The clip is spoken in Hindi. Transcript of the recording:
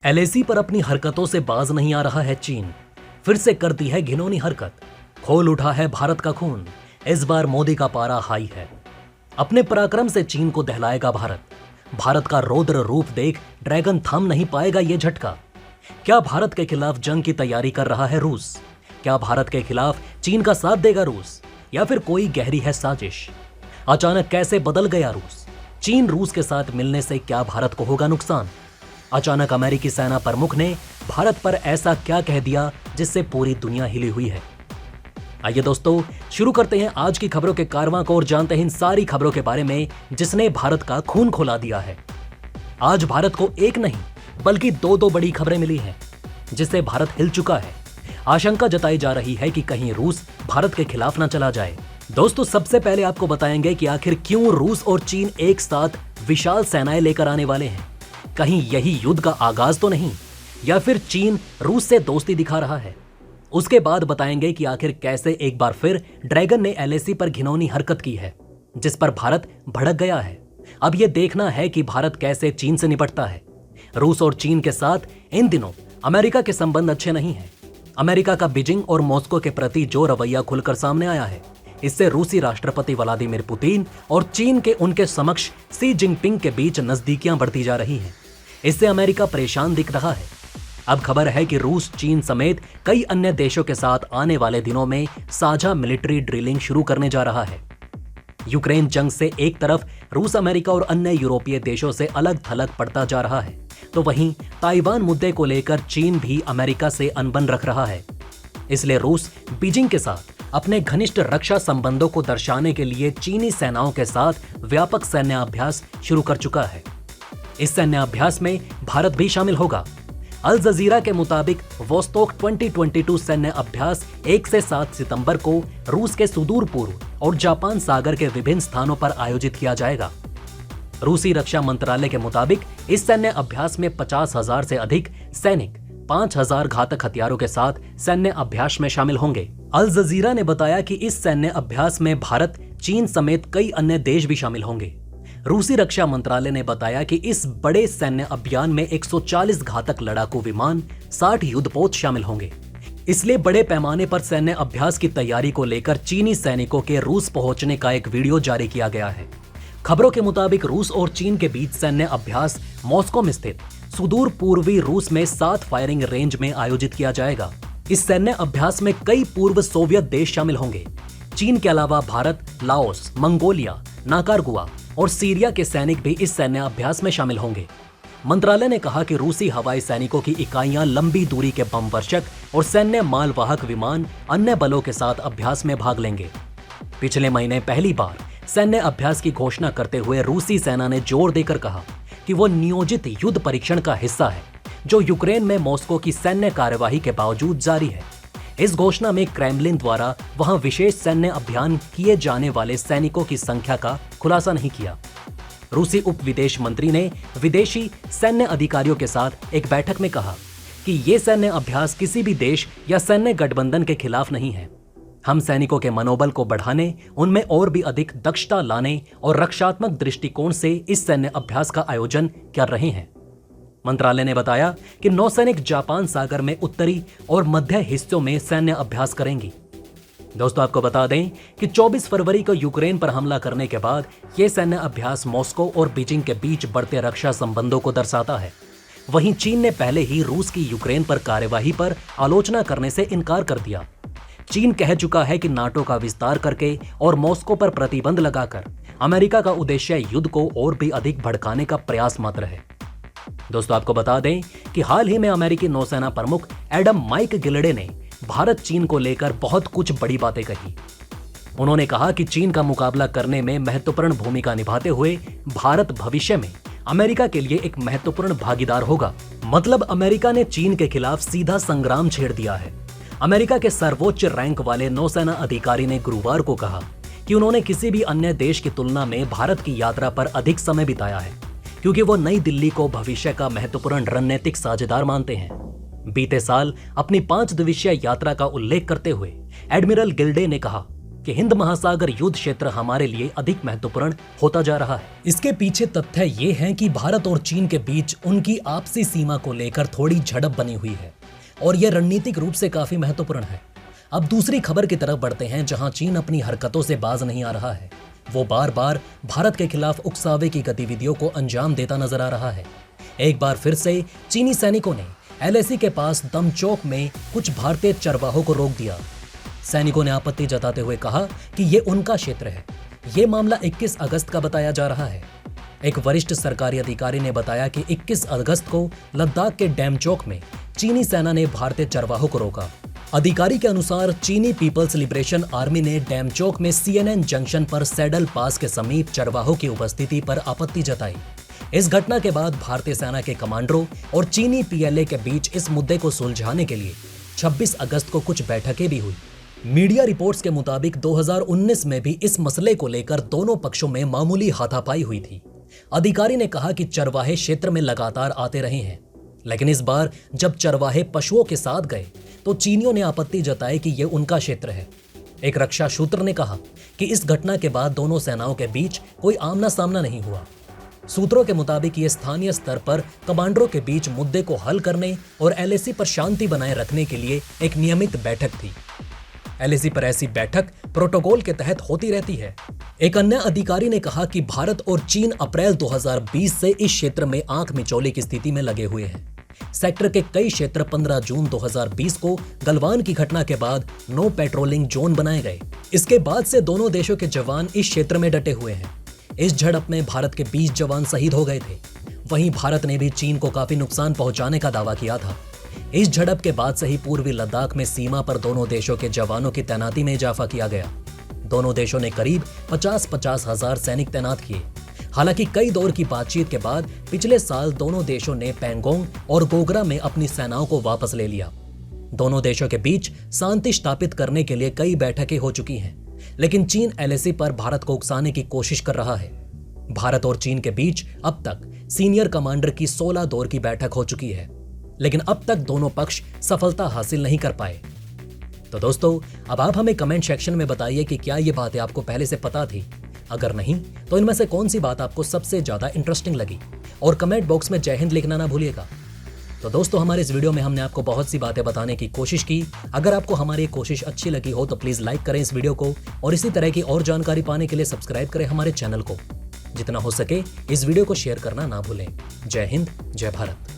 एलएसी पर अपनी हरकतों से बाज नहीं आ रहा है चीन। फिर से कर दी है घिनौनी हरकत। खोल उठा है भारत का खून। इस बार मोदी का पारा हाई है। अपने पराक्रम से चीन को दहलाएगा भारत। भारत का रौद्र रूप देख ड्रैगन थम नहीं पाएगा ये झटका। क्या भारत के खिलाफ जंग की तैयारी कर रहा है रूस? क्या भारत के खिलाफ चीन का साथ देगा रूस, या फिर कोई गहरी है साजिश? अचानक कैसे बदल गया रूस? चीन रूस के साथ मिलने से क्या भारत को होगा नुकसान? अचानक अमेरिकी सेना प्रमुख ने भारत पर ऐसा क्या कह दिया जिससे पूरी दुनिया हिली हुई है? आइए दोस्तों, शुरू करते हैं आज की खबरों के कारवां को और जानते हैं इन सारी खबरों के बारे में जिसने भारत का खून खौला दिया है। आज भारत को एक नहीं बल्कि दो बड़ी खबरें मिली हैं जिससे भारत हिल चुका है। आशंका जताई जा रही है कि कहीं रूस भारत के खिलाफ ना चला जाए। दोस्तों, सबसे पहले आपको बताएंगे कि आखिर क्यों रूस और चीन एक साथ विशाल सेनाएं लेकर आने वाले हैं। कहीं यही युद्ध का आगाज तो नहीं, या फिर चीन रूस से दोस्ती दिखा रहा है? उसके बाद बताएंगे कि आखिर कैसे एक बार फिर ड्रैगन ने एलएसी पर घिनौनी हरकत की है जिस पर भारत भड़क गया है। अब यह देखना है कि भारत कैसे चीन से निपटता है। रूस और चीन के साथ इन दिनों अमेरिका के संबंध अच्छे नहीं हैं। अमेरिका का बीजिंग और मॉस्को के प्रति जो रवैया खुलकर सामने आया है, इससे रूसी राष्ट्रपति व्लादिमीर पुतिन और चीन के उनके समक्ष शी जिनपिंग के बीच नजदीकियां बढ़ती जा रही हैं। इससे अमेरिका परेशान दिख रहा है। अब खबर है कि रूस चीन समेत कई अन्य देशों के साथ आने वाले दिनों में साझा मिलिट्री ड्रिलिंग शुरू करने जा रहा है। यूक्रेन जंग से एक तरफ रूस अमेरिका और अन्य यूरोपीय देशों से अलग थलग पड़ता जा रहा है, तो वहीं ताइवान मुद्दे को लेकर चीन भी अमेरिका से अनबन रख रहा है। इसलिए रूस बीजिंग के साथ अपने घनिष्ठ रक्षा संबंधों को दर्शाने के लिए चीनी सेनाओं के साथ व्यापक सैन्य अभ्यास शुरू कर चुका है। इस सैन्य अभ्यास में भारत भी शामिल होगा। अल जजीरा के मुताबिक वोस्तोक 2022 सैन्य अभ्यास 1 से 7 सितंबर को रूस के सुदूर पूर्व और जापान सागर के विभिन्न स्थानों पर आयोजित किया जाएगा। रूसी रक्षा मंत्रालय के मुताबिक इस सैन्य अभ्यास में 50,000 से अधिक सैनिक 5,000 घातक हथियारों के साथ सैन्य अभ्यास में शामिल होंगे। अल जजीरा ने बताया कि इस सैन्य अभ्यास में भारत, चीन समेत कई अन्य देश भी शामिल होंगे। रूसी रक्षा मंत्रालय ने बताया कि इस बड़े सैन्य अभियान में 140 घातक लड़ाकू विमान, 60 युद्धपोत शामिल होंगे। इसलिए बड़े पैमाने पर सैन्य अभ्यास की तैयारी को लेकर चीनी सैनिकों के रूस पहुंचने का एक वीडियो जारी किया गया है। खबरों के मुताबिक रूस और चीन के बीच सैन्य अभ्यास मॉस्को में स्थित सुदूर पूर्वी रूस में 7 फायरिंग रेंज में आयोजित किया जाएगा। इस सैन्य अभ्यास में कई पूर्व सोवियत देश शामिल होंगे। चीन के अलावा भारत, लाओस, मंगोलिया, नाकारगुआ और सीरिया के सैनिक भी इस सैन्य अभ्यास में शामिल होंगे। मंत्रालय ने कहा कि रूसी हवाई सैनिकों की इकाइयां लंबी दूरी के बम वर्षक और सैन्य मालवाहक विमान अन्य बलों के साथ अभ्यास में भाग लेंगे। पिछले महीने पहली बार सैन्य अभ्यास की घोषणा करते हुए रूसी सेना ने जोर देकर कहा कि वो नियोजित युद्ध परीक्षण का हिस्सा है जो यूक्रेन में मॉस्को की सैन्य कार्यवाही के बावजूद जारी है। इस घोषणा में क्रेमलिन द्वारा वहां विशेष सैन्य अभियान किए जाने वाले सैनिकों की संख्या का खुलासा नहीं किया। रूसी उप विदेश मंत्री ने विदेशी सैन्य अधिकारियों के साथ एक बैठक में कहा कि ये सैन्य अभ्यास किसी भी देश या सैन्य गठबंधन के खिलाफ नहीं है। हम सैनिकों के मनोबल को बढ़ाने, उनमें और भी अधिक दक्षता लाने और रक्षात्मक दृष्टिकोण से इस सैन्य अभ्यास का आयोजन कर रहे हैं। मंत्रालय ने बताया कि नौसैनिक जापान सागर में उत्तरी और मध्य हिस्सों में सैन्य अभ्यास करेंगी। दोस्तों, आपको बता दें कि 24 फरवरी को यूक्रेन पर हमला करने के बाद यह सैन्य अभ्यास मॉस्को और बीजिंग के बीच बढ़ते रक्षा संबंधों को दर्शाता है। वहीं चीन ने पहले ही रूस की यूक्रेन पर कार्यवाही पर आलोचना करने से इनकार कर दिया। चीन कह चुका है कि नाटो का विस्तार करके और मॉस्को पर प्रतिबंध लगाकर अमेरिका का उद्देश्य युद्ध को और भी अधिक भड़काने का प्रयास मात्र है। दोस्तों, आपको बता दें कि हाल ही में अमेरिकी नौसेना प्रमुख एडम माइक गिल्डे ने भारत चीन को लेकर बहुत कुछ बड़ी बातें कही। उन्होंने कहा कि चीन का मुकाबला करने में महत्वपूर्ण भूमिका निभाते हुए भारत भविष्य में अमेरिका के लिए एक महत्वपूर्ण भागीदार होगा। मतलब अमेरिका ने चीन के खिलाफ सीधा संग्राम छेड़ दिया है। अमेरिका के सर्वोच्च रैंक वाले नौसेना अधिकारी ने गुरुवार को कहा कि उन्होंने किसी भी अन्य देश की तुलना में भारत की यात्रा पर अधिक समय बिताया है क्योंकि वो नई दिल्ली को भविष्य का महत्वपूर्ण रणनीतिक साझेदार मानते हैं। बीते साल अपनी 5 दिवसीय यात्रा का उल्लेख करते हुए एडमिरल गिल्डे ने कहा कि हिंद महासागर युद्ध क्षेत्र हमारे लिए अधिक महत्वपूर्ण होता जा रहा है। इसके पीछे तथ्य ये है कि भारत और चीन के बीच उनकी आपसी सीमा को लेकर थोड़ी झड़प बनी हुई है और यह रणनीतिक रूप से काफी महत्वपूर्ण है। अब दूसरी खबर की तरफ बढ़ते हैं, जहां चीन अपनी हरकतों से बाज नहीं आ रहा है। वो बार बार भारत के खिलाफ उकसावे की गतिविधियों को अंजाम देता नजर आ रहा है। एक बार फिर से चीनी सैनिकों ने एलएसी के पास दमचौक में कुछ भारतीय चरवाहों को रोक दिया। सैनिकों ने आपत्ति जताते हुए कहा कि ये उनका क्षेत्र है। ये मामला 21 अगस्त का बताया जा रहा है। एक वरिष्ठ सरकारी अधिकारी ने बताया कि 21 अगस्त को लद्दाख के डैमचौक में चीनी सेना ने भारतीय चरवाहों को रोका। अधिकारी के अनुसार चीनी पीपल्स लिबरेशन आर्मी ने डैमचौक में CNN जंक्शन पर सैडल पास के समीप चरवाहों की उपस्थिति पर आपत्ति जताई। इस घटना के बाद भारतीय सेना के कमांडरों और चीनी PLA के बीच इस मुद्दे को सुलझाने के लिए 26 अगस्त को कुछ बैठकें भी हुई। मीडिया रिपोर्ट्स के मुताबिक 2019 में भी इस मसले को लेकर दोनों पक्षों में मामूली हाथापाई हुई थी। अधिकारी ने कहा कि चरवाहे क्षेत्र में लगातार आते रहे हैं, लेकिन इस बार जब चरवाहे पशुओं के साथ गए तो चीनियों ने आपत्ति जताई कि यह उनका क्षेत्र है। एक रक्षा सूत्र ने कहा कि इस घटना के बाद दोनों सेनाओं के बीच कोई आमना सामना नहीं हुआ। सूत्रों के मुताबिक ये स्थानीय स्तर पर कमांडरों के बीच मुद्दे को हल करने और LAC पर शांति बनाए रखने के लिए एक नियमित बैठक थी। LAC पर ऐसी बैठक प्रोटोकॉल के तहत होती रहती है। एक अन्य अधिकारी ने कहा कि भारत और चीन अप्रैल 2020 से इस क्षेत्र में आंख मिचौली की स्थिति में लगे हुए हैं। सेक्टर के कई क्षेत्र 15 जून 2020 को गलवान की घटना के बाद नो पेट्रोलिंग जोन बनाए गए। इसके बाद से दोनों देशों के जवान इस क्षेत्र में डटे हुए हैं। इस झड़प में भारत के 20 जवान शहीद हो गए थे। वहीं भारत ने भी चीन को काफी नुकसान पहुंचाने का दावा किया था। इस झड़प के बाद से ही पूर्वी लद्दाख में सीमा पर दोनों देशों के जवानों की तैनाती में इजाफा किया गया। दोनों देशों ने करीब 50-50 हजार सैनिक तैनात किए। हालांकि कई दौर की बातचीत के बाद पिछले साल दोनों देशों ने पैंगोंग और गोगरा में अपनी सेनाओं को वापस ले लिया। दोनों देशों के बीच शांति स्थापित करने के लिए कई बैठकें हो चुकी हैं, लेकिन चीन LAC पर भारत को उकसाने की कोशिश कर रहा है। भारत और चीन के बीच अब तक सीनियर कमांडर की 16 दौर की बैठक हो चुकी है, लेकिन अब तक दोनों पक्ष सफलता हासिल नहीं कर पाए। तो दोस्तों, अब आप हमें कमेंट सेक्शन में बताइए कि क्या ये बातें आपको पहले से पता थी। अगर नहीं तो इनमें से कौन सी बात आपको सबसे ज्यादा इंटरेस्टिंग लगी, और कमेंट बॉक्स में जय हिंद लिखना ना भूलिएगा। तो दोस्तों, हमारे इस वीडियो में हमने आपको बहुत सी बातें बताने की कोशिश की। अगर आपको हमारी कोशिश अच्छी लगी हो तो प्लीज लाइक करें इस वीडियो को, और इसी तरह की और जानकारी पाने के लिए सब्सक्राइब करें हमारे चैनल को। जितना हो सके इस वीडियो को शेयर करना ना भूलें। जय हिंद, जय भारत।